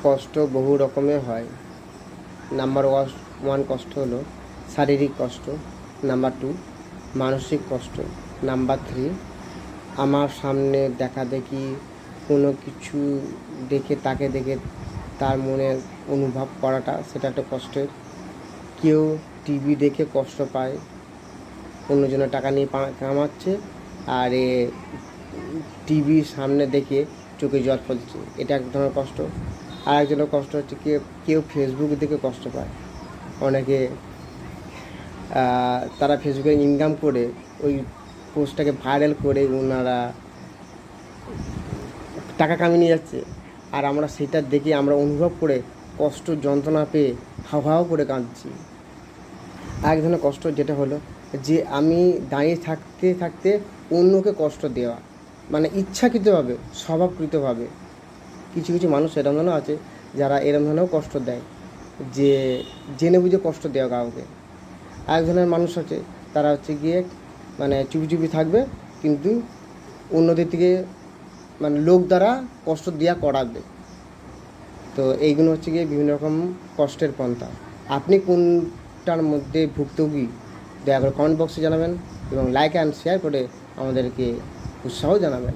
কষ্ট বহু রকমের হয়। নাম্বার ওয়ান কষ্ট হলো শারীরিক কষ্ট, নাম্বার 2 মানসিক কষ্ট, নাম্বার 3 আমার সামনে দেখাদেখি কোনো কিছু দেখে তাকে দেখে তার মনে অনুভব করাটা, সেটা একটা কষ্টের। কেউ টিভি দেখে কষ্ট পায়, অন্যজনের টাকা নিয়ে কামাচ্ছে আর টিভির সামনে দেখে চোখে জল ফেলছে, এটা এক ধরনের কষ্ট। আর একজনের কষ্ট হচ্ছে কেউ ফেসবুক দেখে কষ্ট পায়। অনেকে তারা ফেসবুকে ইনকাম করে ওই পোস্টটাকে ভাইরাল করে ওনারা টাকা কামিয়ে নিয়ে যাচ্ছে, আর আমরা সেটা দেখে আমরা অনুভব করে কষ্ট যন্ত্রণা পেয়ে হাও করে কাঁদছি। আর এক ধরনের কষ্ট যেটা হলো যে আমি দাঁড়িয়ে থাকতে থাকতে অন্যকে কষ্ট দেওয়া, মানে ইচ্ছাকৃতভাবে, স্বভাবকৃতভাবে। কিছু কিছু মানুষ এরম ধরনের আছে যারা এরম ধরনেরও কষ্ট দেয়, যে জেনে বুঝে কষ্ট দেওয়া কাউকে। আর এক ধরনের মানুষ আছে, তারা হচ্ছে গিয়ে মানে চুপি চুপি থাকবে, কিন্তু অন্যদের থেকে মানে লোক দ্বারা কষ্ট দেওয়া করাবে। তো এইগুলো হচ্ছে গিয়ে বিভিন্ন রকম কষ্টের পন্থা। আপনি কোনটার মধ্যে ভুক্তভোগী, দয়া করে কমেন্ট বক্সে জানাবেন এবং লাইক অ্যান্ড শেয়ার করে আমাদেরকে উৎসাহ জানাবেন।